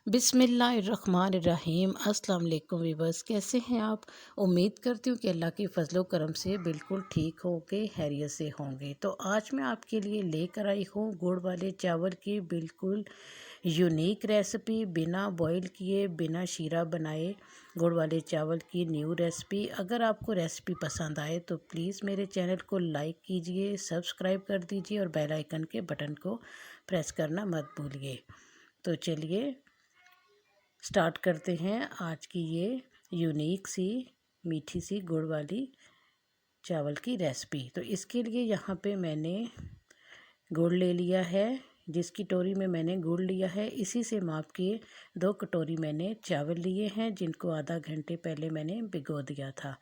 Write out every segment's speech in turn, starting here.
बिस्मिल्लाहिर्रहमानिर्रहीम। अस्सलाम वालेकुम वीवर्स, कैसे हैं आप। उम्मीद करती हूँ कि अल्लाह की फ़ज़लो करम से बिल्कुल ठीक होंगे, खैरियत से होंगे। तो आज मैं आपके लिए लेकर आई हूँ गुड़ वाले चावल की बिल्कुल यूनिक रेसिपी। बिना बॉईल किए, बिना शीरा बनाए गुड़ वाले चावल की न्यू रेसिपी। अगर आपको रेसिपी पसंद आए तो प्लीज़ मेरे चैनल को लाइक कीजिए, सब्सक्राइब कर दीजिए और बेल आइकन के बटन को प्रेस करना मत भूलिए। तो चलिए स्टार्ट करते हैं आज की ये यूनिक सी मीठी सी गुड़ वाली चावल की रेसिपी। तो इसके लिए यहाँ पे मैंने गुड़ ले लिया है। जिस कटोरी में मैंने गुड़ लिया है इसी से माप के 2 कटोरी मैंने चावल लिए हैं, जिनको आधा घंटे पहले मैंने भिगो दिया था।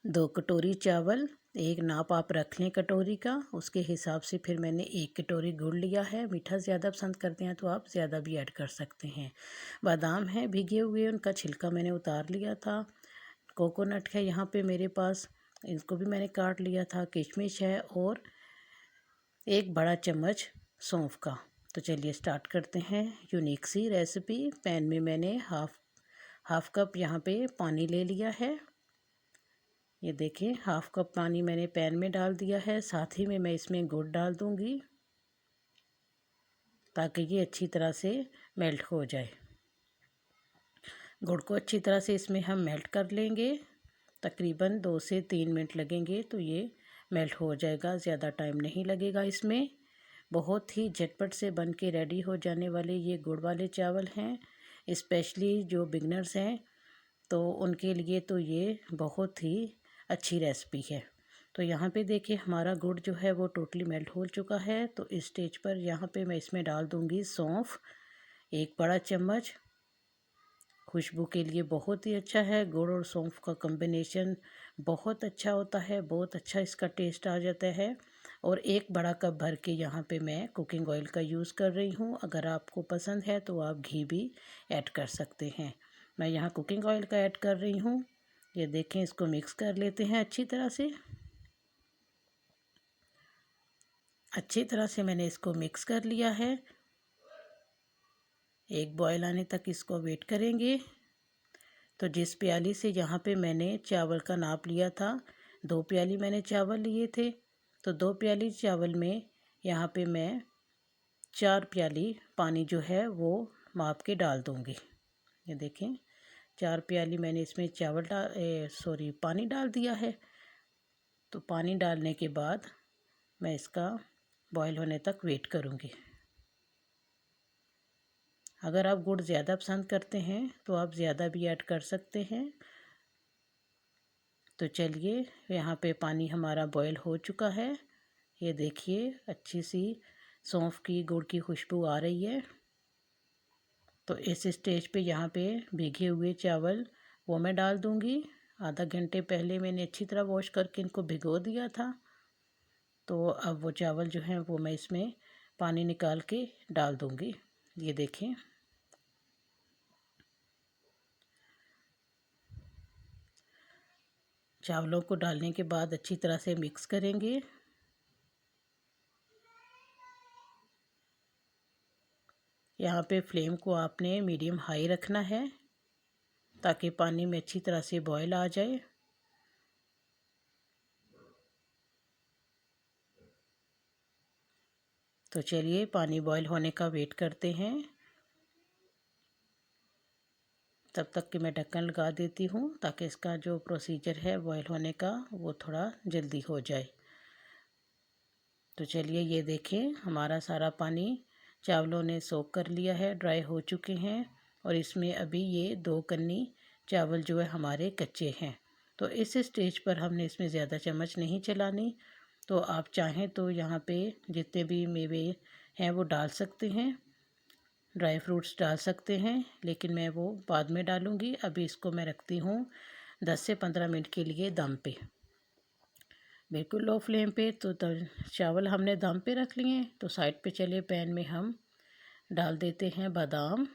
2 कटोरी चावल, एक नाप आप रख लें कटोरी का, उसके हिसाब से फिर मैंने 1 कटोरी गुड़ लिया है। मीठा ज़्यादा पसंद करते हैं तो आप ज़्यादा भी ऐड कर सकते हैं। बादाम है भिगे हुए, उनका छिलका मैंने उतार लिया था। कोकोनट है यहाँ पे मेरे पास, इसको भी मैंने काट लिया था। किशमिश है और 1 बड़ा चम्मच सौंफ का। तो चलिए स्टार्ट करते हैं यूनिक सी रेसिपी। पैन में मैंने हाफ कप यहाँ पे पानी ले लिया है। ये देखिए, हाफ कप पानी मैंने पैन में डाल दिया है। साथ ही में मैं इसमें गुड़ डाल दूंगी ताकि ये अच्छी तरह से मेल्ट हो जाए। गुड़ को अच्छी तरह से इसमें हम मेल्ट कर लेंगे। तकरीबन 2 से 3 मिनट लगेंगे तो ये मेल्ट हो जाएगा, ज़्यादा टाइम नहीं लगेगा इसमें। बहुत ही झटपट से बन के रेडी हो जाने वाले ये गुड़ वाले चावल हैं। स्पेशली जो बिगनर्स हैं तो उनके लिए तो ये बहुत ही अच्छी रेसिपी है। तो यहाँ पे देखिए हमारा गुड़ जो है वो टोटली मेल्ट हो चुका है। तो इस स्टेज पर यहाँ पे मैं इसमें डाल दूँगी सौंफ, 1 बड़ा चम्मच। खुशबू के लिए बहुत ही अच्छा है। गुड़ और सौंफ का कॉम्बिनेशन बहुत अच्छा होता है, बहुत अच्छा इसका टेस्ट आ जाता है। और 1 बड़ा कप भर के यहाँ पे मैं कुकिंग ऑयल का यूज़ कर रही हूँ। अगर आपको पसंद है तो आप घी भी ऐड कर सकते हैं। मैं यहाँ कुकिंग ऑयल का ऐड कर रही हूँ। ये देखें, इसको मिक्स कर लेते हैं अच्छी तरह से। अच्छी तरह से मैंने इसको मिक्स कर लिया है। एक बॉयल आने तक इसको वेट करेंगे। तो जिस प्याली से यहाँ पे मैंने चावल का नाप लिया था, 2 प्याली मैंने चावल लिए थे, तो 2 प्याली चावल में यहाँ पे मैं 4 प्याली पानी जो है वो माप के डाल दूँगी। ये देखें, 4 प्याली मैंने इसमें पानी डाल दिया है। तो पानी डालने के बाद मैं इसका बॉयल होने तक वेट करूँगी। अगर आप गुड़ ज़्यादा पसंद करते हैं तो आप ज़्यादा भी ऐड कर सकते हैं। तो चलिए, यहाँ पे पानी हमारा बॉयल हो चुका है। ये देखिए, अच्छी सी सौंफ की गुड़ की खुशबू आ रही है। तो इस स्टेज पे यहाँ पे भीगे हुए चावल वो मैं डाल दूँगी। आधा घंटे पहले मैंने अच्छी तरह वॉश करके इनको भिगो दिया था। तो अब वो चावल जो हैं वो मैं इसमें पानी निकाल के डाल दूँगी। ये देखें, चावलों को डालने के बाद अच्छी तरह से मिक्स करेंगे। यहाँ पे फ्लेम को आपने मीडियम हाई रखना है ताकि पानी में अच्छी तरह से बॉयल आ जाए। तो चलिए पानी बॉयल होने का वेट करते हैं। तब तक कि मैं ढक्कन लगा देती हूँ ताकि इसका जो प्रोसीजर है बॉयल होने का वो थोड़ा जल्दी हो जाए। तो चलिए, ये देखें, हमारा सारा पानी चावलों ने सोख कर लिया है, ड्राई हो चुके हैं। और इसमें अभी ये 2 कन्नी चावल जो है हमारे कच्चे हैं। तो इस स्टेज पर हमने इसमें ज़्यादा चम्मच नहीं चलानी। तो आप चाहें तो यहाँ पे जितने भी मेवे हैं वो डाल सकते हैं, ड्राई फ्रूट्स डाल सकते हैं, लेकिन मैं वो बाद में डालूँगी। अभी इसको मैं रखती हूँ 10 से 15 मिनट के लिए दम पे, बिल्कुल लो फ्लेम पे। तो चावल हमने दम पे रख लिए। तो साइड पे चलिए, पैन में हम डाल देते हैं बादाम।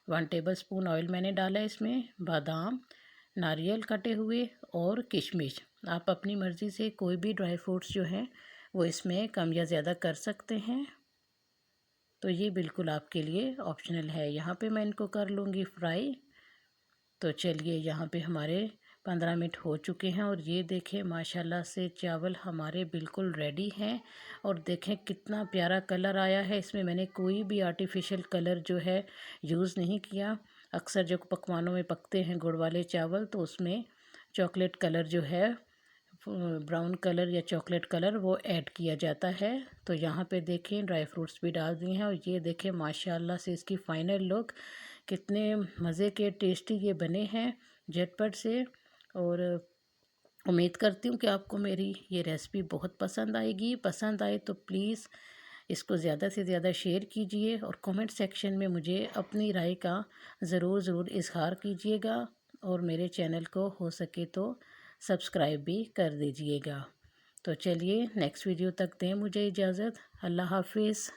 1 टेबलस्पून ऑयल मैंने डाला है इसमें। बादाम, नारियल कटे हुए और किशमिश। आप अपनी मर्ज़ी से कोई भी ड्राई फ्रूट्स जो हैं वो इसमें कम या ज़्यादा कर सकते हैं। तो ये बिल्कुल आपके लिए ऑप्शनल है। यहाँ पे मैं इनको कर लूँगी फ्राई। तो चलिए यहाँ पे हमारे 15 मिनट हो चुके हैं और ये देखें माशाल्लाह से चावल हमारे बिल्कुल रेडी हैं। और देखें कितना प्यारा कलर आया है। इसमें मैंने कोई भी आर्टिफिशियल कलर जो है यूज़ नहीं किया। अक्सर जो पकवानों में पकते हैं गुड़ वाले चावल तो उसमें चॉकलेट कलर जो है, ब्राउन कलर या चॉकलेट कलर, वो ऐड किया जाता है। तो यहाँ पे देखें ड्राई फ्रूट्स भी डाल दिए हैं और ये देखें माशाल्लाह से इसकी फ़ाइनल लुक कितने मज़े के टेस्टी ये बने हैं झटपट से। और उम्मीद करती हूँ कि आपको मेरी ये रेसिपी बहुत पसंद आएगी। पसंद आए तो प्लीज़ इसको ज़्यादा से ज़्यादा शेयर कीजिए और कमेंट सेक्शन में मुझे अपनी राय का ज़रूर इज़हार कीजिएगा। और मेरे चैनल को हो सके तो सब्सक्राइब भी कर दीजिएगा। तो चलिए नेक्स्ट वीडियो तक दें मुझे इजाज़त। अल्लाह हाफिज़।